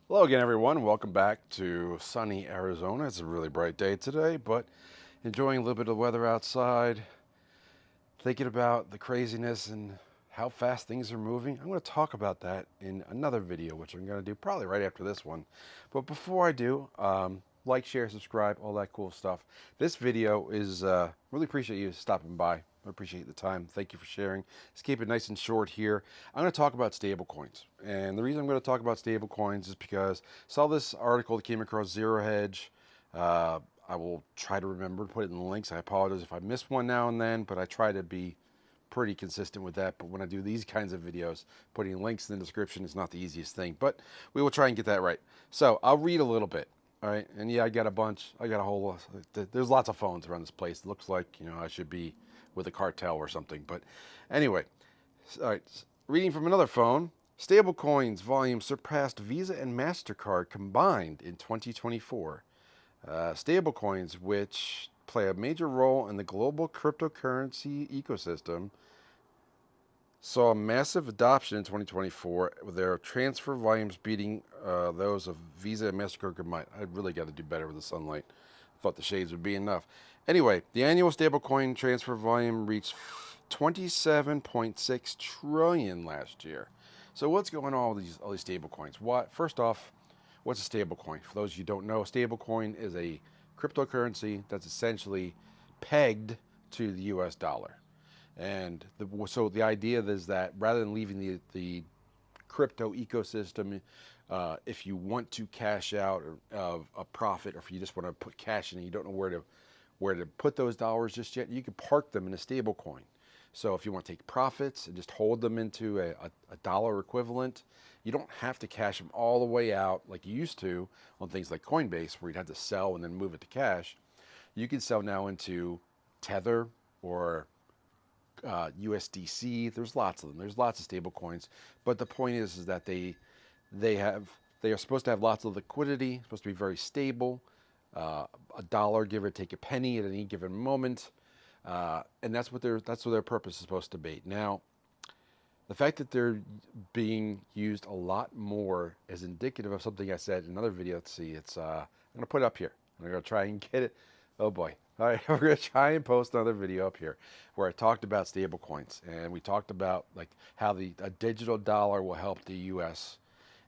Hello again, everyone. Welcome back to sunny Arizona. It's a really bright day today, but enjoying a little bit of the weather outside, thinking about the craziness and how fast things are moving. I'm going to talk about that in another video, which I'm going to do probably right after this one. But before I do, like, share, subscribe, all that cool stuff. This video is really appreciate you stopping by. I appreciate the time. Thank you for sharing. Let's keep it nice and short here. I'm going to talk about stablecoins. And the reason I'm going to talk about stablecoins is because I saw this article that came across Zero Hedge. Uh, I will try to remember to put it in the links. I apologize if I miss one now and then, but I try to be pretty consistent with that. But when I do these kinds of videos, putting links in the description is not the easiest thing, but we will try and get that right. So I'll read a little bit. All right. And yeah, I got a bunch. I got a whole, there's lots of phones around this place. It looks like, I should be with a cartel or something. But anyway, all right. Reading from another phone. Stablecoins volume surpassed Visa and MasterCard combined in 2024. Stablecoins, which play a major role in the global cryptocurrency ecosystem, saw a massive adoption in 2024, with their transfer volumes beating those of Visa and MasterCard combined. I really got to do better with the sunlight. Thought the shades would be enough. Anyway, the annual stablecoin transfer volume reached 27.6 trillion last year. So what's going on with all these stablecoins? First off, what's a stablecoin? For those of you who don't know, a stablecoin is a cryptocurrency that's essentially pegged to the US dollar. And so the idea is that rather than leaving the crypto ecosystem, if you want to cash out of a profit, or if you just want to put cash in and you don't know where to put those dollars just yet, you can park them in a stable coin. So if you want to take profits and just hold them into a dollar equivalent, you don't have to cash them all the way out like you used to on things like Coinbase, where you'd have to sell and then move it to cash. You can sell now into Tether or USDC. There's lots of them. There's lots of stable coins, but the point is that they are supposed to have lots of liquidity. Supposed to be very stable. A dollar, give or take a penny at any given moment, and that's what their purpose is supposed to be. Now, the fact that they're being used a lot more is indicative of something I said in another video. Let's see. I'm gonna put it up here. I'm gonna try and get it. Oh boy. All right, we're gonna try and post another video up here where I talked about stable coins, and we talked about like how a digital dollar will help the U.S.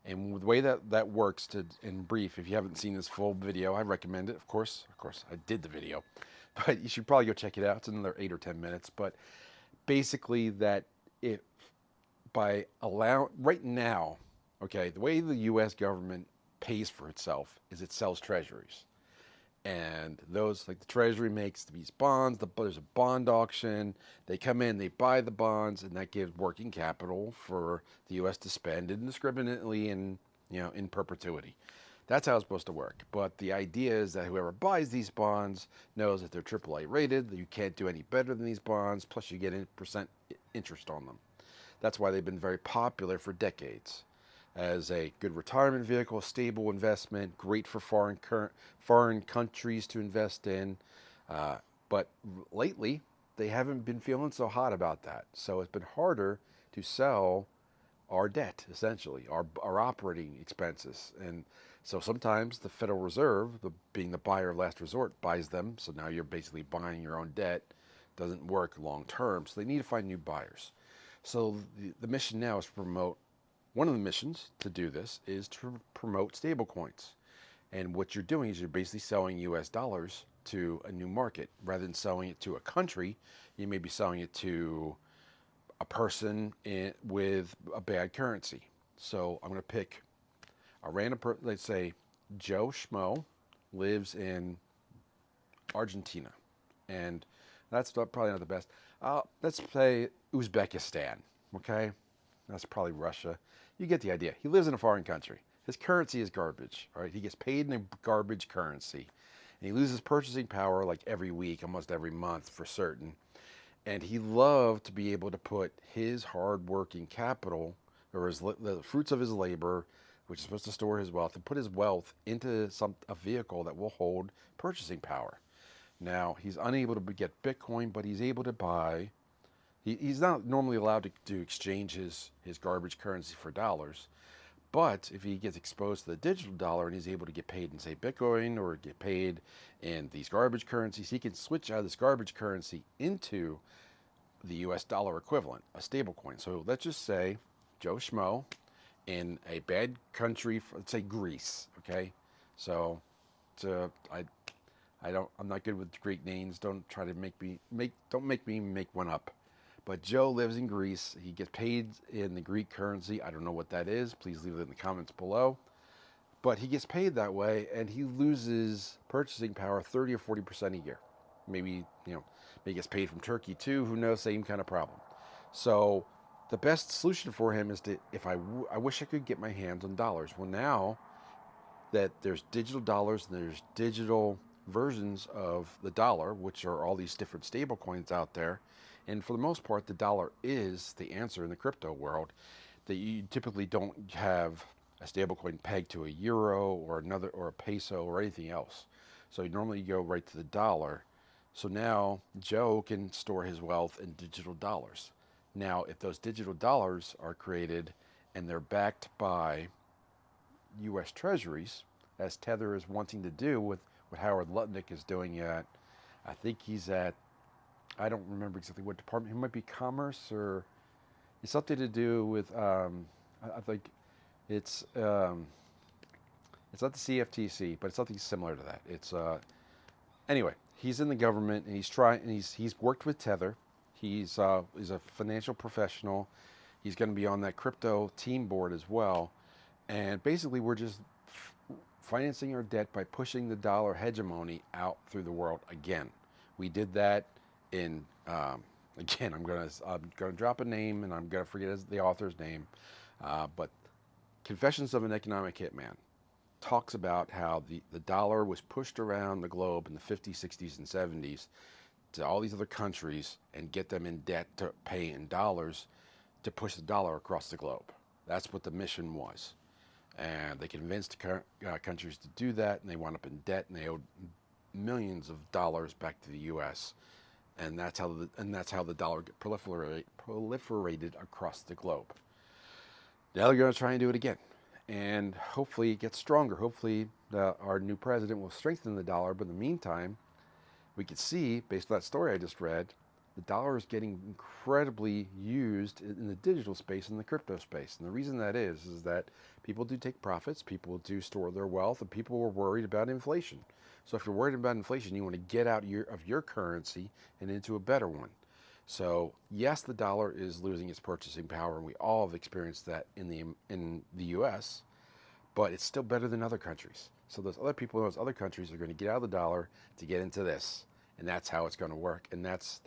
And the way that works, in brief, if you haven't seen this full video, I recommend it. Of course, I did the video, but you should probably go check it out. It's another 8 or 10 minutes. But basically, that if right now, okay, the way the U.S. government pays for itself is it sells treasuries. And those, like the Treasury makes these bonds, there's a bond auction. They come in, they buy the bonds, and that gives working capital for the U.S. to spend indiscriminately and in perpetuity. That's how it's supposed to work. But the idea is that whoever buys these bonds knows that they're AAA rated, that you can't do any better than these bonds, plus you get percent interest on them. That's why they've been very popular for decades as a good retirement vehicle, stable investment, great for foreign countries to invest in. But lately, they haven't been feeling so hot about that. So it's been harder to sell our debt, essentially, our operating expenses. And so sometimes the Federal Reserve, being the buyer of last resort, buys them. So now you're basically buying your own debt. Doesn't work long term. So they need to find new buyers. So the mission now is to promote, one of the missions to do this is to promote stablecoins. And what you're doing is you're basically selling US dollars to a new market. Rather than selling it to a country, you may be selling it to a person with a bad currency. So I'm going to pick a random person, let's say Joe Schmo lives in Argentina. And that's probably not the best. Let's say Uzbekistan, okay? That's probably Russia. You get the idea. He lives in a foreign country. His currency is garbage, all right? He gets paid in a garbage currency. And he loses purchasing power like every week, almost every month for certain. And he loved to be able to put his hard-working capital, or the fruits of his labor, which is supposed to store his wealth, and put his wealth into a vehicle that will hold purchasing power. Now, he's unable to get Bitcoin, but he's able to buy. He's not normally allowed to exchange his garbage currency for dollars, But if he gets exposed to the digital dollar and he's able to get paid in, say, Bitcoin or get paid in these garbage currencies, he can switch out of this garbage currency into the US dollar equivalent, a stablecoin. So let's just say Joe Schmo in a bad country, let's say Greece, okay? So I'm not good with Greek names. Don't try to don't make me make one up. But Joe lives in Greece. He gets paid in the Greek currency. I don't know what that is. Please leave it in the comments below. But he gets paid that way, and he loses purchasing power 30 or 40% a year. Maybe, maybe he gets paid from Turkey too. Who knows? Same kind of problem. So the best solution for him is to, I wish I could get my hands on dollars. Well, now that there's digital dollars and there's digital versions of the dollar, which are all these different stable coins out there. And for the most part, the dollar is the answer in the crypto world. That you typically don't have a stablecoin pegged to a euro or a peso or anything else. So you normally go right to the dollar. So now Joe can store his wealth in digital dollars. Now, if those digital dollars are created and they're backed by U.S. Treasuries, as Tether is wanting to do with what Howard Lutnick is doing at, I think he's at, I don't remember exactly what department, it might be Commerce or it's something to do with, I think it's not the CFTC, but it's something similar to that. It's, anyway, he's in the government and he's worked with Tether. He's a financial professional. He's going to be on that crypto team board as well. And basically, we're just financing our debt by pushing the dollar hegemony out through the world again. We did that in, again, I'm gonna drop a name and I'm gonna forget the author's name, but Confessions of an Economic Hitman talks about how the dollar was pushed around the globe in the 50s, 60s, and 70s to all these other countries and get them in debt to pay in dollars to push the dollar across the globe. That's what the mission was. And they convinced countries to do that, and they wound up in debt, and they owed millions of dollars back to the U.S. And that's how the dollar proliferated across the globe. Now they're going to try and do it again, and hopefully it gets stronger. Hopefully our new president will strengthen the dollar. But in the meantime, we could see, based on that story I just read, the dollar is getting incredibly used in the digital space and the crypto space. And the reason that is that people do take profits, people do store their wealth, and people are worried about inflation. So if you're worried about inflation, you want to get out of your currency and into a better one. So yes, the dollar is losing its purchasing power, and we all have experienced that in the U.S., but it's still better than other countries. So those other people in those other countries are going to get out of the dollar to get into this. And that's how it's going to work. And that's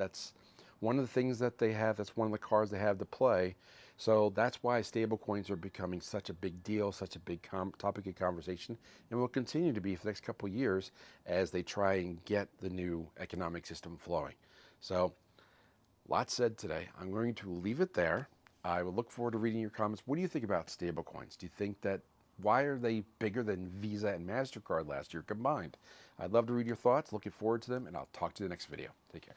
one of the things that they have. That's one of the cards they have to play. So that's why stablecoins are becoming such a big deal, such a big topic of conversation, and will continue to be for the next couple of years as they try and get the new economic system flowing. So, lots said today. I'm going to leave it there. I will look forward to reading your comments. What do you think about stablecoins? Do you think that why are they bigger than Visa and MasterCard last year combined? I'd love to read your thoughts. Looking forward to them, and I'll talk to you in the next video. Take care.